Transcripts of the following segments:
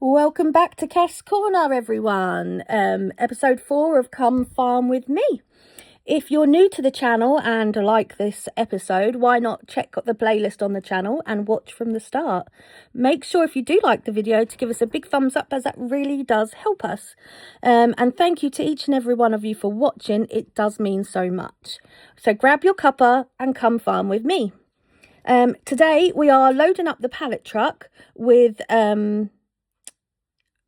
Welcome back to Cass Corner, everyone. Episode 4 of Come Farm With Me. If you're new to the channel and like this episode, why not check out the playlist on the channel and watch from the start. Make sure if you do like the video to give us a big thumbs up, as that really does help us. And thank you to each and every one of you for watching. It does mean so much. So grab your cuppa and come farm with me. Today we are loading up the pallet truck with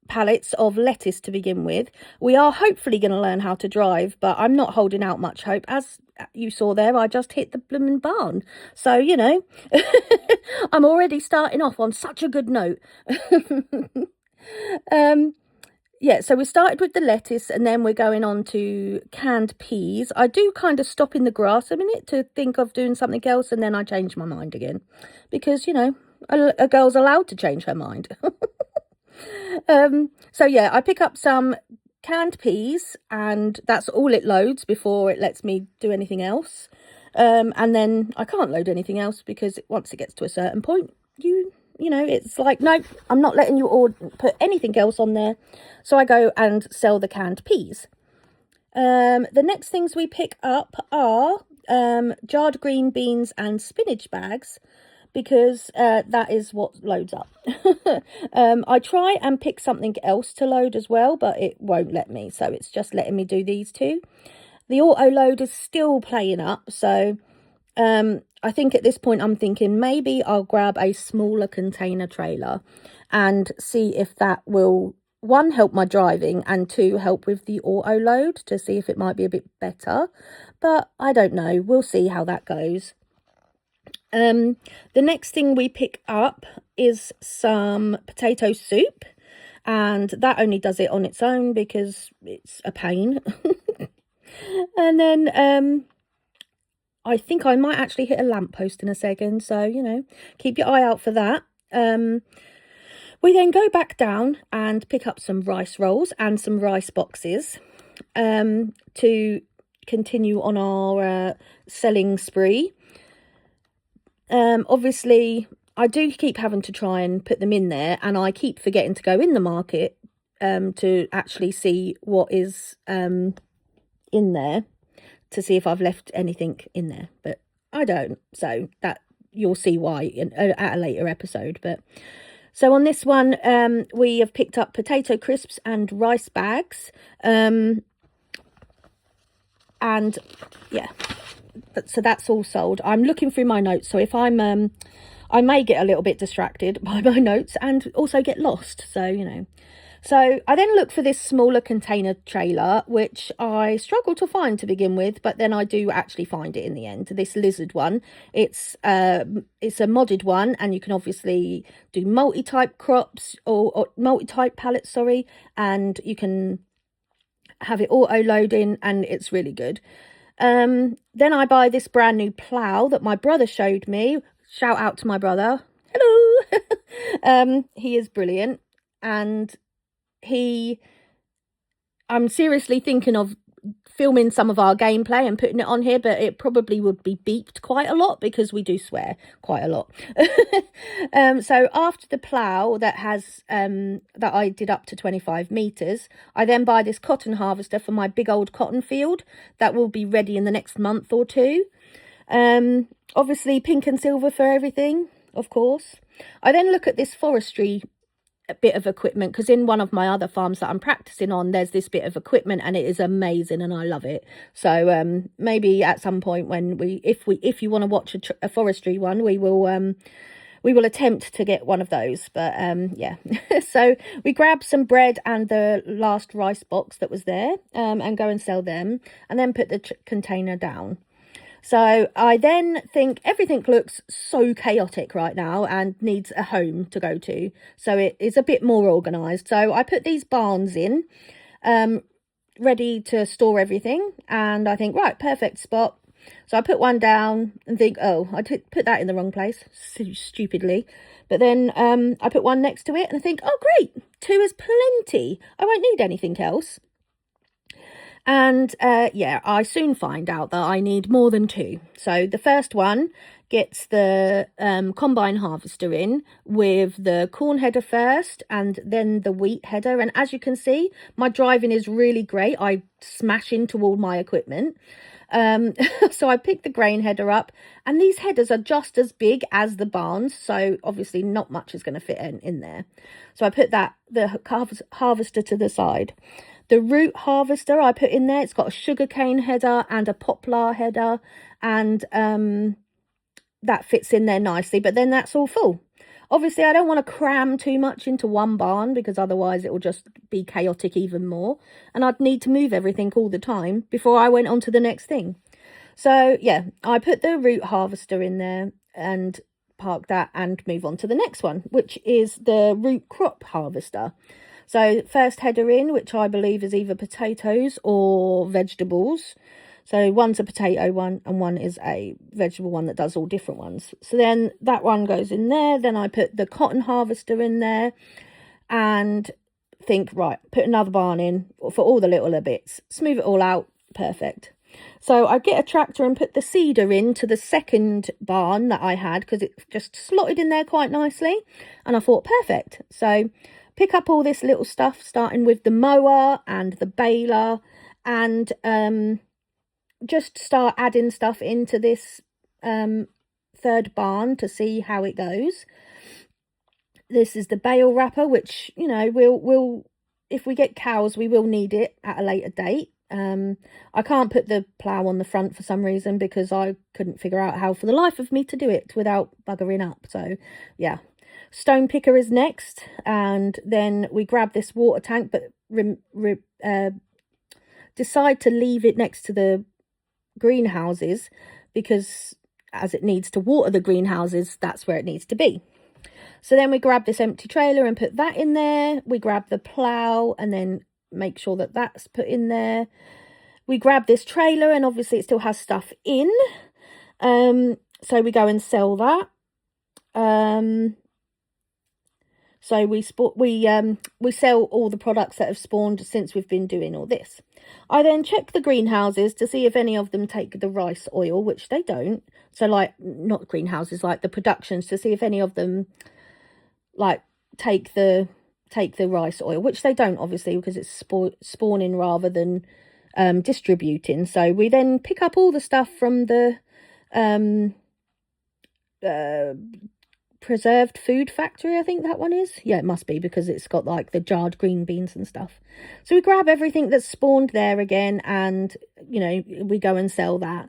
pallets of lettuce to begin with. We are hopefully going to learn how to drive, but I'm not holding out much hope. As you saw there, I just hit the blooming barn. So, you know, I'm already starting off on such a good note. Yeah, so we started with the lettuce and then we're going on to canned peas. I do kind of stop in the grass a minute to think of doing something else, and then I change my mind again. Because, you know, a girl's allowed to change her mind. So yeah, I pick up some canned peas and that's all it loads before it lets me do anything else. And then I can't load anything else because once it gets to a certain point, you know, it's like, nope, I'm not letting you all put anything else on there. So I go and sell the canned peas. The next things we pick up are jarred green beans and spinach bags, because that is what loads up. I try and pick something else to load as well, but it won't let me, so it's just letting me do these two. The auto load is still playing up, so I think at this point I'm thinking maybe I'll grab a smaller container trailer and see if that will, one, help my driving, and two, help with the auto load, to see if it might be a bit better. But I don't know, we'll see how that goes. The next thing we pick up is some potato soup, and that only does it on its own because it's a pain. And then I think I might actually hit a lamppost in a second, so, you know, keep your eye out for that. We then go back down and pick up some rice rolls and some rice boxes to continue on our selling spree. Obviously, I do keep having to try and put them in there, and I keep forgetting to go in the market to actually see what is in there, to see if I've left anything in there, but I don't, so that you'll see why at a later episode. But so on this one, we have picked up potato crisps and rice bags, and yeah, so that's all sold. I'm looking through my notes, so if I'm I may get a little bit distracted by my notes and also get lost, so, you know. So I then look for this smaller container trailer, which I struggle to find to begin with, but then I do actually find it in the end. This lizard one, it's a modded one, and you can obviously do multi-type crops or multi-type pallets, sorry, and you can have it auto loading, and it's really good. Then I buy this brand new plough that my brother showed me. Shout out to my brother. Hello. He is brilliant, and I'm seriously thinking of filming some of our gameplay and putting it on here, but it probably would be beeped quite a lot because we do swear quite a lot. So after the plough that has that I did up to 25 meters, I then buy this cotton harvester for my big old cotton field that will be ready in the next month or two. Obviously pink and silver for everything, of course. I then look at this forestry bit of equipment, because in one of my other farms that I'm practicing on, there's this bit of equipment and it is amazing and I love it. So maybe at some point when if you want to watch a forestry one, we will attempt to get one of those. But yeah. So we grab some bread and the last rice box that was there, and go and sell them, and then put the container down. So I then think everything looks so chaotic right now and needs a home to go to. So it is a bit more organised. So I put these barns in, ready to store everything. And I think, right, perfect spot. So I put one down and think, oh, I put that in the wrong place, stupidly. But then I put one next to it and I think, oh, great, 2 is plenty. I won't need anything else. And yeah, I soon find out that I need more than 2. So the first one gets the combine harvester in with the corn header first and then the wheat header. And as you can see, my driving is really great. I smash into all my equipment. So I picked the grain header up, and these headers are just as big as the barns, so obviously not much is going to fit in there. So I put the harvester to the side. The root harvester I put in there. It's got a sugarcane header and a poplar header, and that fits in there nicely, but then that's all full. Obviously, I don't want to cram too much into one barn because otherwise it will just be chaotic even more. And I'd need to move everything all the time before I went on to the next thing. So, yeah, I put the root harvester in there and park that and move on to the next one, which is the root crop harvester. So, first header in, which I believe is either potatoes or vegetables. So one's a potato one and one is a vegetable one that does all different ones. So then that one goes in there. Then I put the cotton harvester in there and think, right, put another barn in for all the little bits. Smooth it all out. Perfect. So I get a tractor and put the seeder into the second barn that I had because it just slotted in there quite nicely. And I thought, perfect. So pick up all this little stuff, starting with the mower and the baler and just start adding stuff into this third barn to see how it goes. This is the bale wrapper, which, you know, we'll if we get cows, we will need it at a later date. I can't put the plough on the front for some reason because I couldn't figure out how for the life of me to do it without buggering up. So, yeah. Stone picker is next, and then we grab this water tank, but decide to leave it next to the greenhouses because as it needs to water the greenhouses, that's where it needs to be. So then we grab this empty trailer and put that in there. We grab the plough and then make sure that that's put in there. We grab this trailer and obviously it still has stuff in. So we go and sell that. So we sell all the products that have spawned since we've been doing all this. I then check the greenhouses to see if any of them take the rice oil, which they don't. So like, not greenhouses, like the productions, to see if any of them like take the rice oil, which they don't obviously because it's spawning rather than distributing. So we then pick up all the stuff from the preserved food factory, I think that one is. Yeah, it must be because it's got like the jarred green beans and stuff. So we grab everything that's spawned there again and, you know, we go and sell that.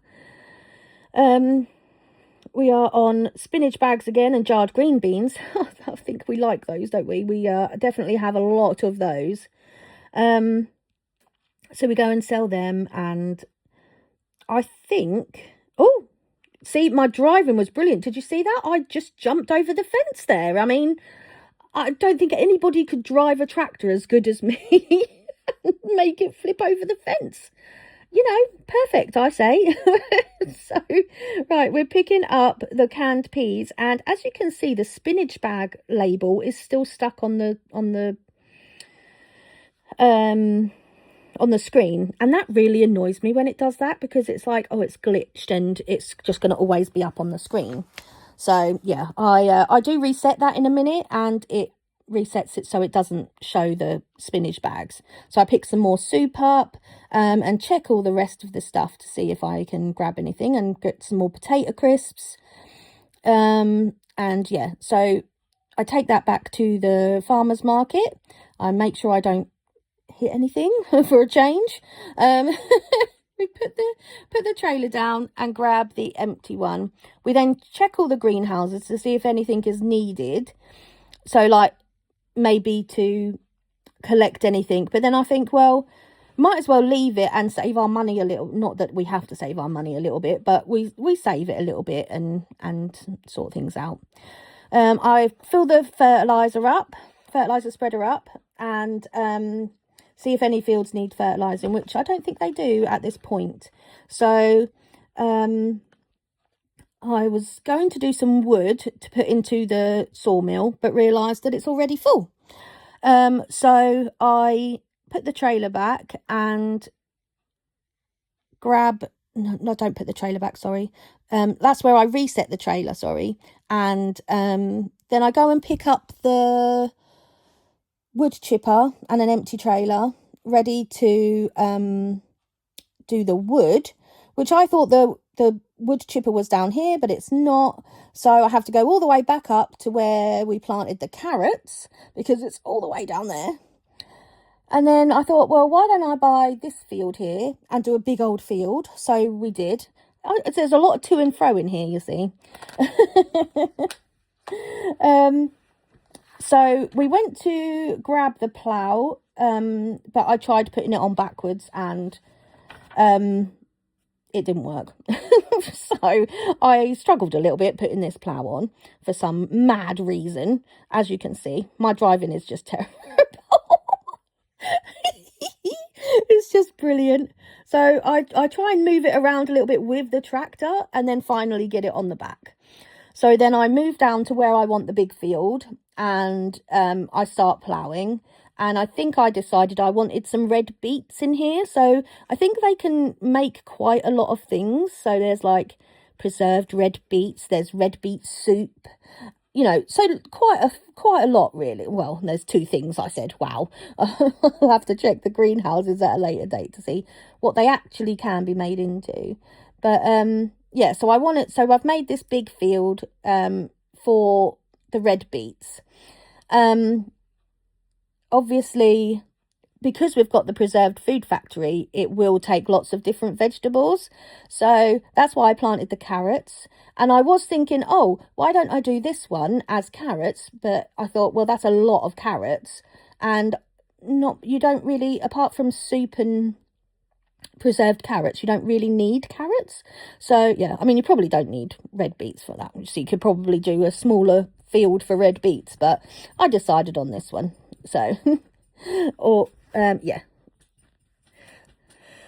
We are on spinach bags again and jarred green beans. I think we like those, don't we? We definitely have a lot of those. So we go and sell them, and I think, oh, see, my driving was brilliant. Did you see that? I just jumped over the fence there. I mean, I don't think anybody could drive a tractor as good as me and make it flip over the fence. You know, perfect, I say. So, right, we're picking up the canned peas, and as you can see, the spinach bag label is still stuck on the screen, and that really annoys me when it does that because it's like, oh, it's glitched and it's just going to always be up on the screen. So yeah, I do reset that in a minute, and it resets it so it doesn't show the spinach bags. So I pick some more soup up and check all the rest of the stuff to see if I can grab anything, and get some more potato crisps. And yeah, so I take that back to the farmer's market. I make sure I don't hit anything for a change. We put the trailer down and grab the empty one. We then check all the greenhouses to see if anything is needed, so like maybe to collect anything. But then I think, well, might as well leave it and save our money a little. Not that we have to save our money a little bit, but we save it a little bit and sort things out. I fill the fertilizer spreader up, and see if any fields need fertilising, which I don't think they do at this point. So I was going to do some wood to put into the sawmill, but realised that it's already full. So I put the trailer back and grab... No, don't put the trailer back, sorry. that's where I reset the trailer, sorry. And then I go and pick up the wood chipper and an empty trailer ready to do the wood, which I thought the wood chipper was down here, but it's not. So I have to go all the way back up to where we planted the carrots because it's all the way down there. And then I thought, well, why don't I buy this field here and do a big old field? So we did. There's a lot of to and fro in here, you see. So we went to grab the plough, but I tried putting it on backwards and it didn't work. So I struggled a little bit putting this plough on for some mad reason. As you can see, my driving is just terrible. It's just brilliant. So I try and move it around a little bit with the tractor and then finally get it on the back. So then I move down to where I want the big field and I start ploughing. And I think I decided I wanted some red beets in here. So I think they can make quite a lot of things. So there's like preserved red beets, there's red beet soup, you know, so quite a lot really. Well, there's two things I said, wow. I'll have to check the greenhouses at a later date to see what they actually can be made into. But yeah, so I've made this big field for the red beets. Obviously, because we've got the preserved food factory, it will take lots of different vegetables. So that's why I planted the carrots. And I was thinking, oh, why don't I do this one as carrots? But I thought, well, that's a lot of carrots. And you don't really, apart from soup and preserved carrots, you don't really need carrots. So yeah, I mean, you probably don't need red beets for that. So you could probably do a smaller field for red beets. But I decided on this one. So, yeah.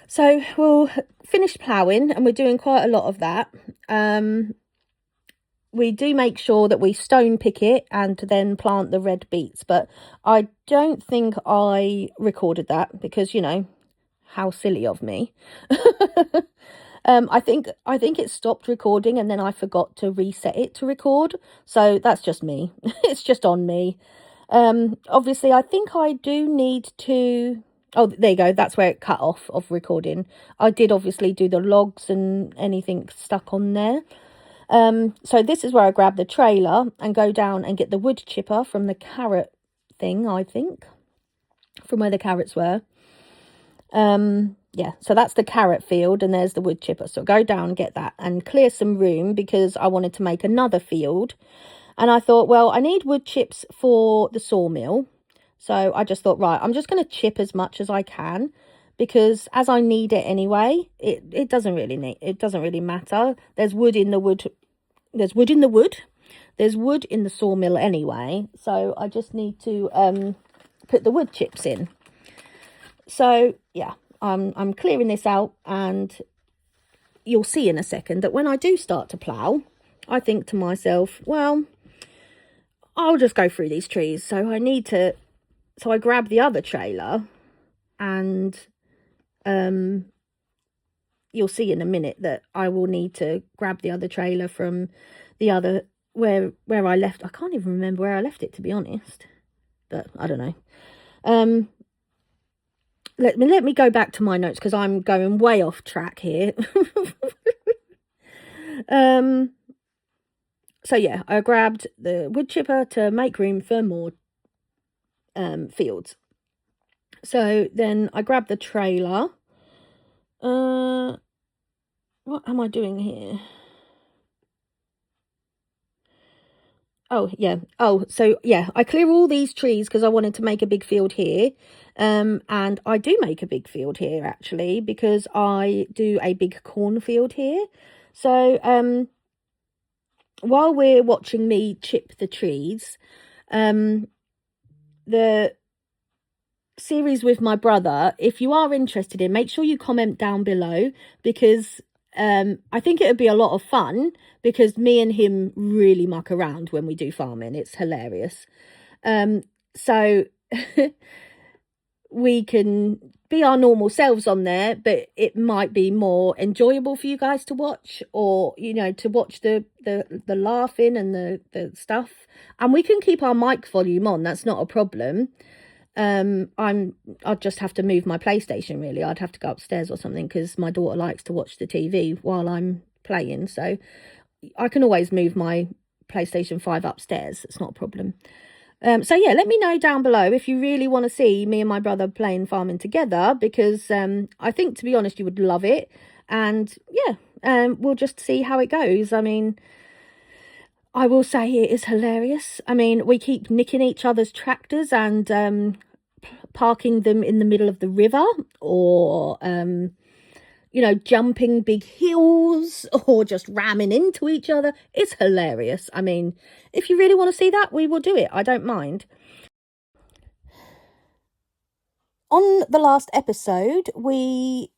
So we'll finish ploughing and we're doing quite a lot of that. We do make sure that we stone pick it and then plant the red beets, but I don't think I recorded that because, you know, how silly of me. I think it stopped recording and then I forgot to reset it to record. So that's just me. It's just on me. Obviously I think I do need to, oh, there you go, that's where it cut off of recording. I did obviously do the logs and anything stuck on there. So this is where I grab the trailer and go down and get the wood chipper from the carrot thing, I think, from where the carrots were. Yeah, so that's the carrot field and there's the wood chipper. So go down and get that and clear some room because I wanted to make another field. And I thought, well, I need wood chips for the sawmill. So I just thought, right, I'm just going to chip as much as I can because as I need it anyway, it doesn't really matter. There's wood in the wood. There's wood in the wood. There's wood in the sawmill anyway. So I just need to put the wood chips in. So yeah, I'm clearing this out and you'll see in a second that when I do start to plough, I think to myself, well, I'll just go through these trees. So I grab the other trailer and you'll see in a minute that I will need to grab the other trailer from the other, where I left. I can't even remember where I left it, to be honest, but I don't know. Let me go back to my notes because I'm going way off track here. So yeah, I grabbed the wood chipper to make room for more fields. So then I grabbed the trailer. What am I doing here? Oh, yeah. Oh, so yeah, I clear all these trees because I wanted to make a big field here. And I do make a big field here, actually, because I do a big cornfield here. So while we're watching me chip the trees, the series with my brother, if you are interested in, make sure you comment down below because I think it would be a lot of fun because me and him really muck around when we do farming. It's hilarious. So we can be our normal selves on there, but it might be more enjoyable for you guys to watch, or to watch the laughing and the stuff. And we can keep our mic volume on, that's not a problem. I'd just have to move my PlayStation, really. I'd have to go upstairs or something, because my daughter likes to watch the TV while I'm playing, so I can always move my PlayStation 5 upstairs. It's not a problem. So yeah, let me know down below if you really want to see me and my brother playing farming together, because I think, to be honest, you would love it. And yeah, we'll just see how it goes. I mean, I will say it is hilarious. I mean, we keep nicking each other's tractors and parking them in the middle of the river, or jumping big hills, or just ramming into each other. It's hilarious. I mean, if you really want to see that, we will do it. I don't mind. On the last episode, we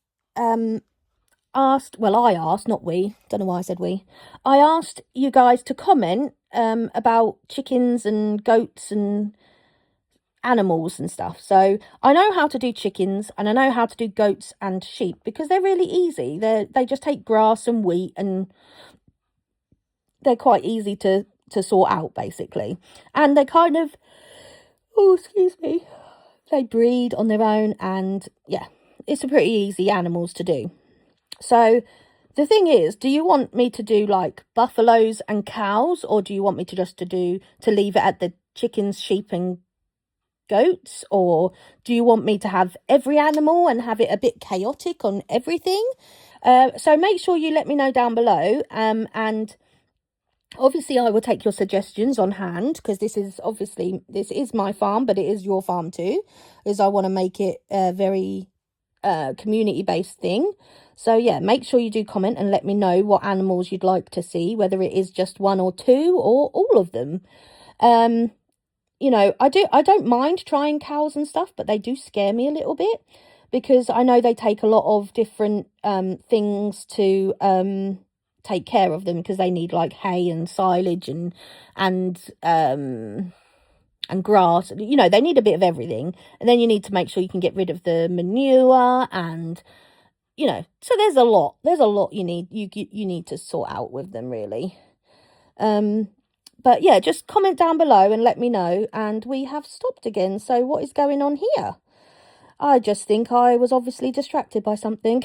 asked, well, I asked, not we, don't know why I said we. I asked you guys to comment about chickens and goats and animals and stuff. So I know how to do chickens, and I know how to do goats and sheep, because they're really easy. They just take grass and wheat, and they're quite easy to sort out, basically. And they kind of, oh, excuse me, they breed on their own, and yeah, it's a pretty easy animals to do. So the thing is, do you want me to do like buffaloes and cows, or do you want me to leave it at the chickens, sheep and goats? Or do you want me to have every animal and have it a bit chaotic on everything? So make sure you let me know down below, and obviously I will take your suggestions on hand, because this is my farm, but it is your farm too, as I want to make it a very community based thing. So yeah, make sure you do comment and let me know what animals you'd like to see, whether it is just one or two or all of them. I don't mind trying cows and stuff, but they do scare me a little bit, because I know they take a lot of different things to take care of them, because they need like hay and silage and grass. They need a bit of everything, and then you need to make sure you can get rid of the manure, and so there's a lot you need to sort out with them, really. But yeah, just comment down below and let me know. And we have stopped again, so what is going on here? I just think I was obviously distracted by something.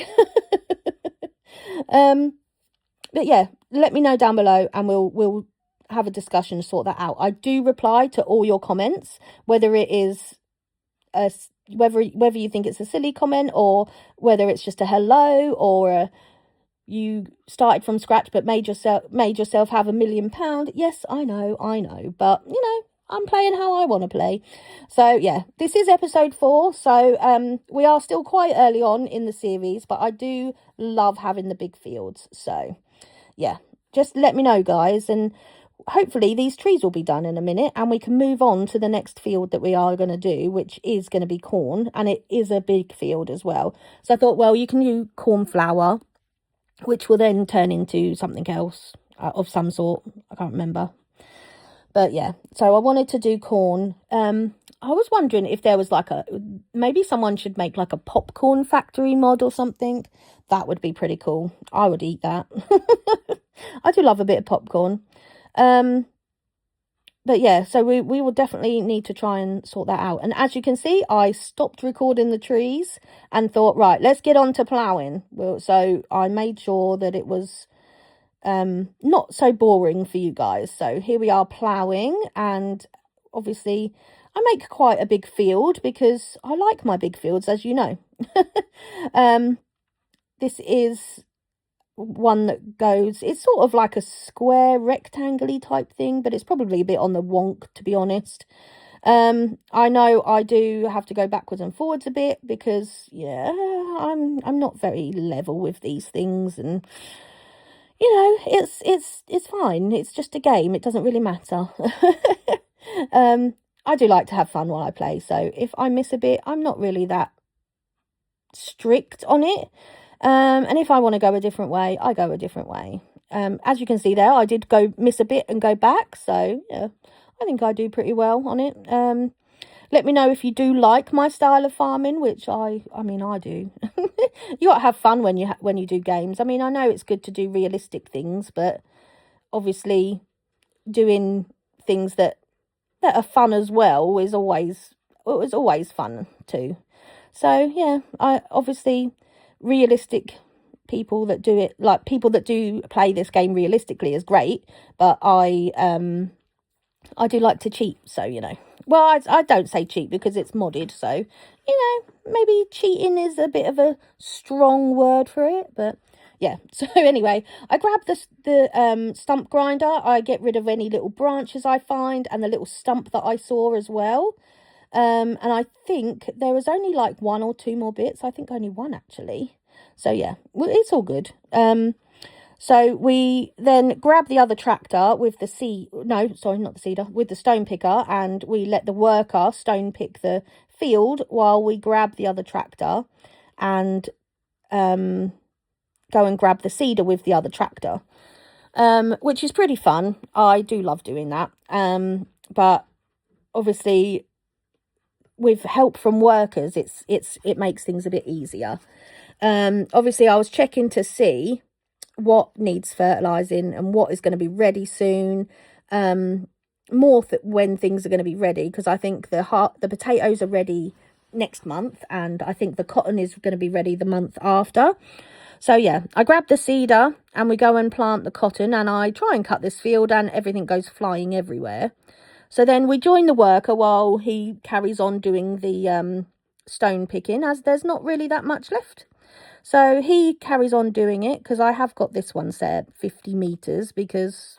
But yeah, let me know down below, and we'll have a discussion to sort that out. I do reply to all your comments, whether it is whether you think it's a silly comment, or whether it's just a hello, or you started from scratch but made yourself have £1 million. Yes, I know, but I'm playing how I want to play. So yeah, this is episode 4, so we are still quite early on in the series, but I do love having the big fields. So yeah, just let me know, guys, and hopefully these trees will be done in a minute, and we can move on to the next field that we are going to do, which is going to be corn, and it is a big field as well. So I thought, well, you can do cornflower, which will then turn into something else of some sort. I can't remember. But yeah, so I wanted to do corn. I was wondering if there was maybe someone should make like a popcorn factory mod or something. That would be pretty cool. I would eat that. I do love a bit of popcorn. But yeah, so we will definitely need to try and sort that out. And as you can see, I stopped recording the trees and thought, right, let's get on to ploughing. Well, so I made sure that it was not so boring for you guys. So here we are ploughing, and obviously I make quite a big field because I like my big fields, as you know. This is one that goes, it's sort of like a square rectangle-y type thing, but it's probably a bit on the wonk, to be honest. I know I do have to go backwards and forwards a bit, because yeah, I'm not very level with these things, and it's fine. It's just a game. It doesn't really matter. I do like to have fun while I play, so if I miss a bit, I'm not really that strict on it. And if I want to go a different way, I go a different way. As you can see there, I did miss a bit and go back, so yeah, I think I do pretty well on it. Let me know if you do like my style of farming, which I mean, I do. You got to have fun when you do games. I mean, I know it's good to do realistic things, but obviously doing things that are fun as well is always fun too. So yeah, I obviously realistic people that do it, like people that do play this game realistically, is great, but I do like to cheat, so well, I don't say cheat because it's modded, so maybe cheating is a bit of a strong word for it, but yeah. So anyway, I grab the stump grinder. I get rid of any little branches I find and the little stump that I saw as well. And I think there was only like 1 or 2 more bits. I think only 1 actually. So yeah, well, it's all good. So we then grab the other tractor with the with the stone picker, and we let the worker stone pick the field while we grab the other tractor and go and grab the seeder with the other tractor, which is pretty fun. I do love doing that. But obviously with help from workers, it makes things a bit easier. Obviously I was checking to see what needs fertilizing and what is going to be ready soon, more when things are going to be ready, because I think the potatoes are ready next month, and I think the cotton is going to be ready the month after. So yeah, I grab the seeder and we go and plant the cotton, and I try and cut this field and everything goes flying everywhere. So then we join the worker while he carries on doing the stone picking, as there's not really that much left. So he carries on doing it, because I have got this one set 50 meters, because,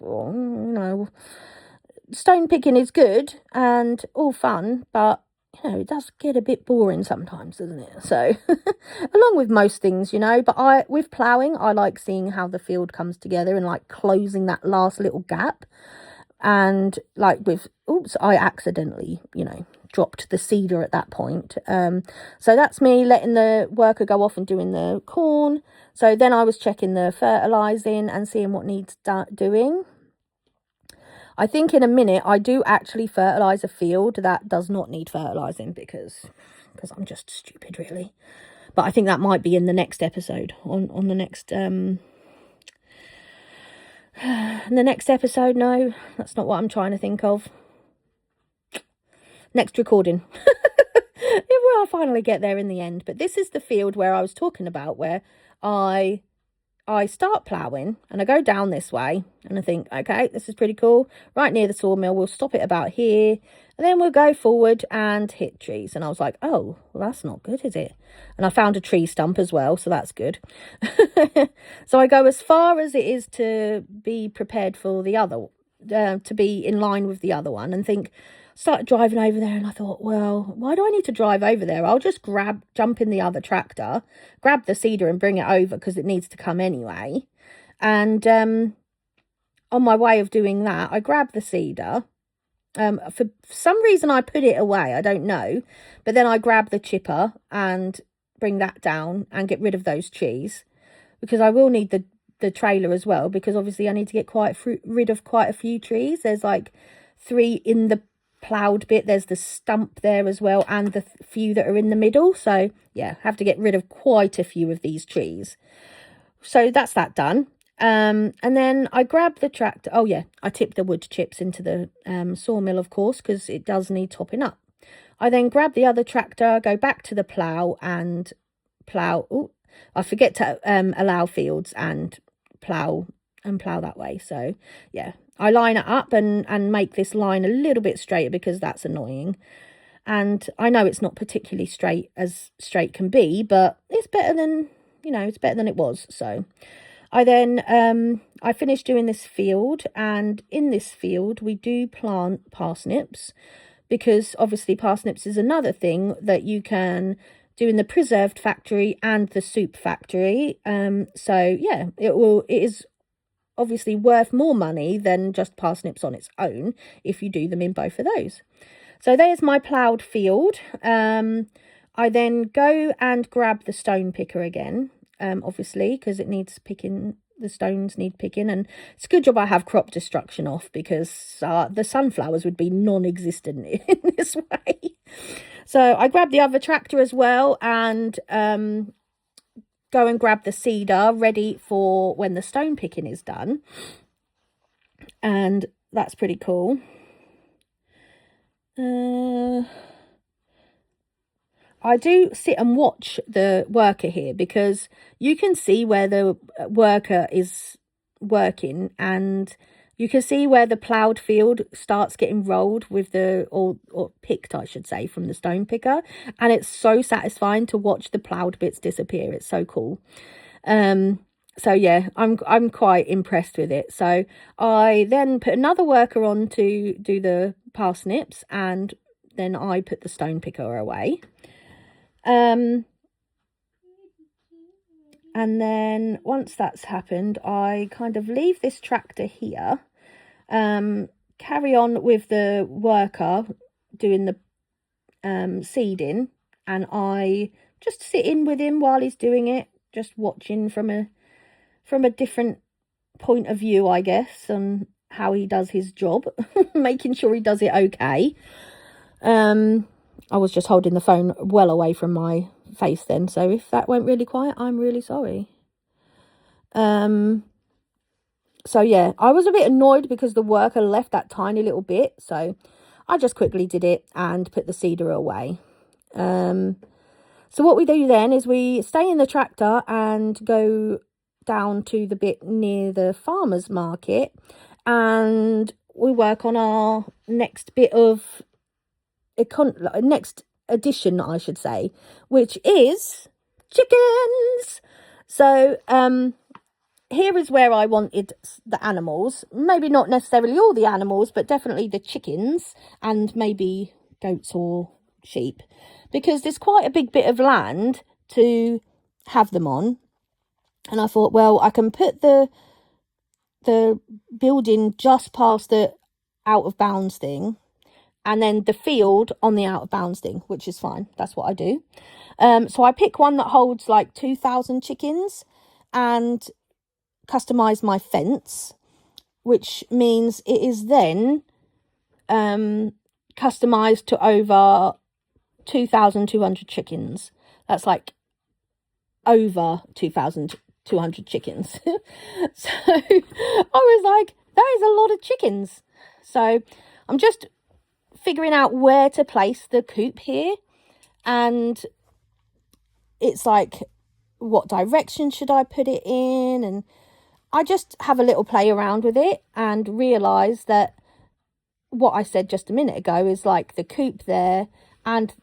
stone picking is good and all fun, but, it does get a bit boring sometimes, doesn't it? So, along with most things, but with ploughing, I like seeing how the field comes together and like closing that last little gap. And like I accidentally, dropped the seeder at that point. So that's me letting the worker go off and doing the corn. So then I was checking the fertilizing and seeing what needs doing. I think in a minute I do actually fertilize a field that does not need fertilizing, because I'm just stupid, really. But I think that might be in the next episode, on the next episode. No, that's not what I'm trying to think of. Next recording. I'll finally get there in the end. But this is the field where I was talking about, where I start ploughing and I go down this way and I think, okay, this is pretty cool. Right near the sawmill, we'll stop it about here. And then we'll go forward and hit trees. And I was like, oh, well, that's not good, is it? And I found a tree stump as well, so that's good. So I go as far as it is to be prepared for the other, to be in line with the other one, and started driving over there, and I thought, well, why do I need to drive over there? I'll just jump in the other tractor, grab the seeder and bring it over, because it needs to come anyway. And on my way of doing that, I grabbed the seeder. For some reason I put it away, I don't know, but then I grab the chipper and bring that down and get rid of those trees, because I will need the trailer as well, because obviously I need to get rid of quite a few trees. There's like 3 in the ploughed bit, there's the stump there as well, and the few that are in the middle. So yeah, have to get rid of quite a few of these trees. So that's that done. And then I grab the tractor. Oh yeah, I tip the wood chips into the sawmill, of course, because it does need topping up. I then grab the other tractor, go back to the plough and plough. Oh, I forget to allow fields and plough that way. So yeah, I line it up and make this line a little bit straighter, because that's annoying. And I know it's not particularly straight as straight can be, but it's better than, it's better than it was. So I then, I finished doing this field, and in this field we do plant parsnips, because obviously parsnips is another thing that you can do in the preserved factory and the soup factory. So yeah, it is obviously worth more money than just parsnips on its own if you do them in both of those. So there's my ploughed field. I then go and grab the stone picker again, obviously, because it needs picking. The stones need picking, and it's a good job I have crop destruction off, because the sunflowers would be non-existent in this way. So I grabbed the other tractor as well, and go and grab the seeder ready for when the stone picking is done. And that's pretty cool. I do sit and watch the worker here, because you can see where the worker is working, and you can see where the ploughed field starts getting rolled with the, or picked, I should say, from the stone picker. And it's so satisfying to watch the ploughed bits disappear. It's so cool. So yeah, I'm quite impressed with it. So I then put another worker on to do the parsnips, and then I put the stone picker away. And then once that's happened, I kind of leave this tractor here, carry on with the worker doing the seeding, and I just sit in with him while he's doing it, just watching from a different point of view, I guess, on how he does his job, making sure he does it okay. I was just holding the phone well away from my face then, so if that went really quiet, I'm really sorry. So yeah, I was a bit annoyed because the worker left that tiny little bit, so I just quickly did it and put the seeder away. So what we do then is we stay in the tractor and go down to the bit near the farmer's market, and we work on our next bit of next addition, I should say, which is chickens. So here is where I wanted the animals, maybe not necessarily all the animals, but definitely the chickens, and maybe goats or sheep, because there's quite a big bit of land to have them on. And I thought, well, I can put the building just past the out of bounds thing, and then the field on the out of bounds thing, which is fine. That's what I do. So I pick one that holds like 2,000 chickens and customize my fence, which means it is then customized to over 2,200 chickens. That's like over 2,200 chickens. So I was like, that is a lot of chickens. So I'm just figuring out where to place the coop here, and it's like, what direction should I put it in? And I just have a little play around with it and realise that what I said just a minute ago is like the coop there, and,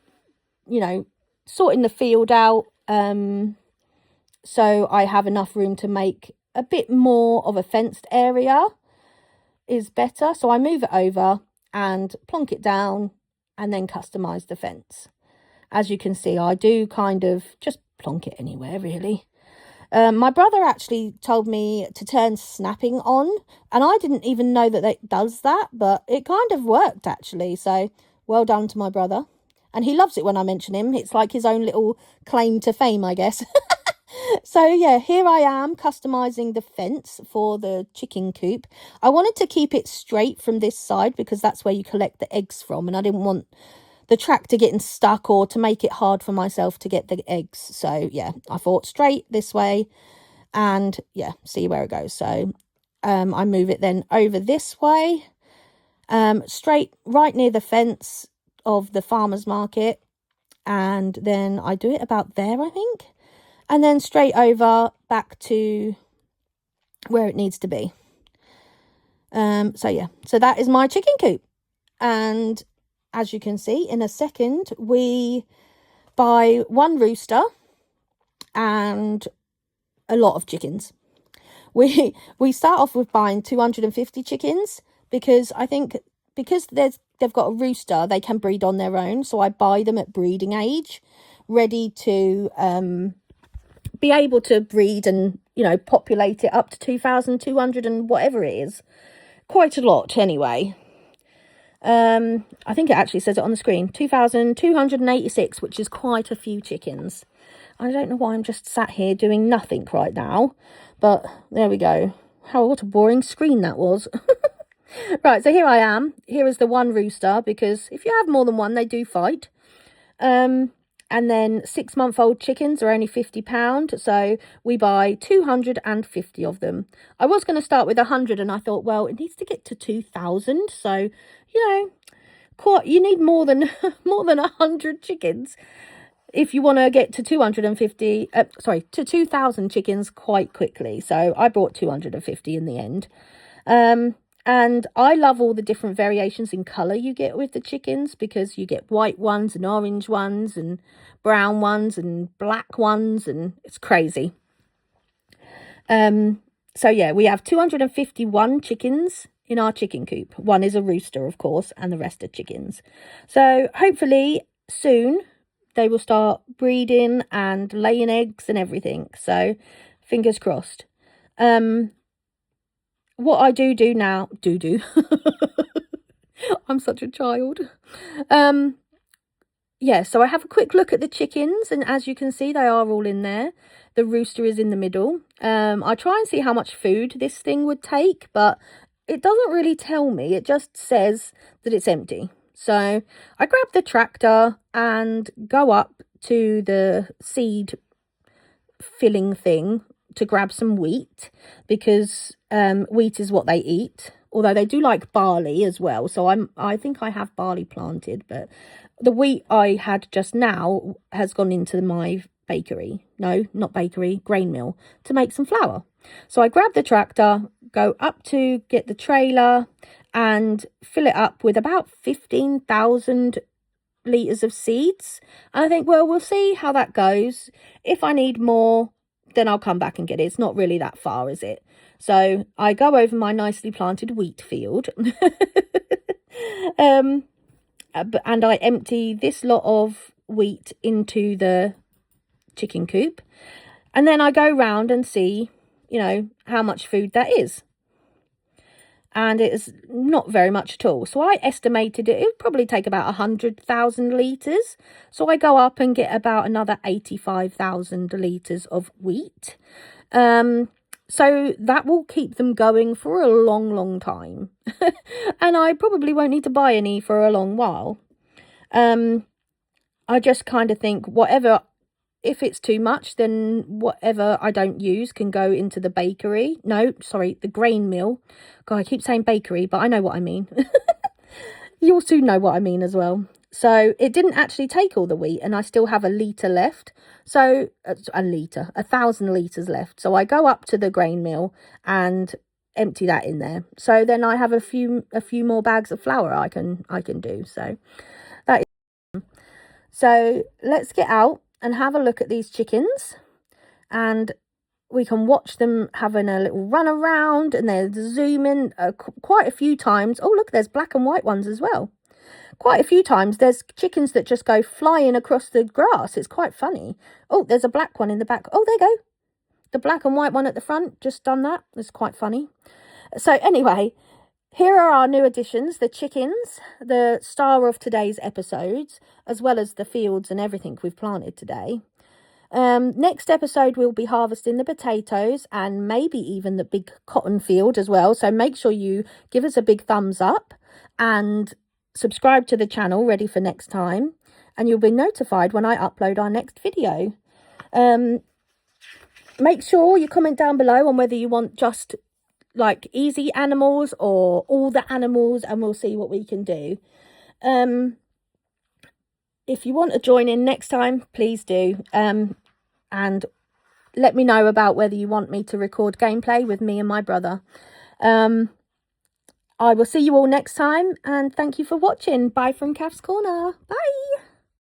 you know, sorting the field out, so I have enough room to make a bit more of a fenced area is better. So I move it over and plonk it down and then customise the fence. As you can see, I do kind of just plonk it anywhere, really. My brother actually told me to turn snapping on, and I didn't even know that it does that, but it kind of worked actually. So well done to my brother. And he loves it when I mention him. It's like his own little claim to fame, I guess. So yeah, here I am customising the fence for the chicken coop. I wanted to keep it straight from this side because that's where you collect the eggs from, and I didn't want the tractor getting stuck or to make it hard for myself to get the eggs. So yeah, I thought straight this way, and yeah, see where it goes. So I move it then over this way, straight right near the fence of the farmer's market, and then I do it about there, I think. And then straight over back to where it needs to be. So yeah, so that is my chicken coop. And as you can see, in a second, we buy one rooster and a lot of chickens. We start off with buying 250 chickens because I think because they've got a rooster, they can breed on their own. So I buy them at breeding age, ready to be able to breed and, you know, populate it up to 2,200 and whatever it is. Quite a lot anyway. I think it actually says it on the screen, 2,286, which is quite a few chickens. I don't know why I'm just sat here doing nothing right now, but there we go. What a boring screen that was. Right, so here I am. Here is the one rooster, because if you have more than one, they do fight. And then 6-month-old chickens are only £50. So we buy 250 of them. I was going to start with 100 and I thought, well, it needs to get to 2,000. So, you know, you need more than 100 chickens if you want to get to 2,000 chickens quite quickly. So I bought 250 in the end. And I love all the different variations in colour you get with the chickens, because you get white ones and orange ones and brown ones and black ones, and it's crazy. So yeah, we have 251 chickens in our chicken coop. One is a rooster, of course, and the rest are chickens. So hopefully soon they will start breeding and laying eggs and everything. So fingers crossed. What I do now, I'm such a child. Yeah, so I have a quick look at the chickens, and as you can see, they are all in there. The rooster is in the middle. I try and see how much food this thing would take, but it doesn't really tell me. It just says that it's empty. So I grab the tractor and go up to the seed filling thing to grab some wheat, because wheat is what they eat, although they do like barley as well. So I think I have barley planted, but the wheat I had just now has gone into my bakery. No, not bakery, grain mill, to make some flour. So I grab the tractor, go up to get the trailer and fill it up with about 15,000 litres of seeds. And I think, well, we'll see how that goes. If I need more, then I'll come back and get it. It's not really that far, is it? So I go over my nicely planted wheat field. And I empty this lot of wheat into the chicken coop. And then I go round and see, you know, how much food that is. And it is not very much at all. So I estimated it would probably take about 100,000 litres. So I go up and get about another 85,000 litres of wheat. So that will keep them going for a long, long time. And I probably won't need to buy any for a long while. I just kind of think whatever, if it's too much, then whatever I don't use can go into the bakery. No, sorry, the grain mill. God, I keep saying bakery, but I know what I mean. You'll soon know what I mean as well. So it didn't actually take all the wheat, and I still have a litre left. So 1,000 litres left. So I go up to the grain mill and empty that in there. So then I have a few more bags of flour I can do. So that is. So let's get out and have a look at these chickens, and we can watch them having a little run around, and they're zooming quite a few times. Oh, look, there's black and white ones as well. Quite a few times there's chickens that just go flying across the grass. It's quite funny. Oh, there's a black one in the back. Oh, there you go. The black and white one at the front, just done that. It's quite funny. So anyway, here are our new additions, the chickens, the star of today's episodes, as well as the fields and everything we've planted today. Next episode, we'll be harvesting the potatoes and maybe even the big cotton field as well. So make sure you give us a big thumbs up and subscribe to the channel, ready for next time. And you'll be notified when I upload our next video. Make sure you comment down below on whether you want just like easy animals or all the animals, and we'll see what we can do. If you want to join in next time, please do. And let me know about whether you want me to record gameplay with me and my brother. I will see you all next time, and thank you for watching. Bye from Kath's Corner. Bye.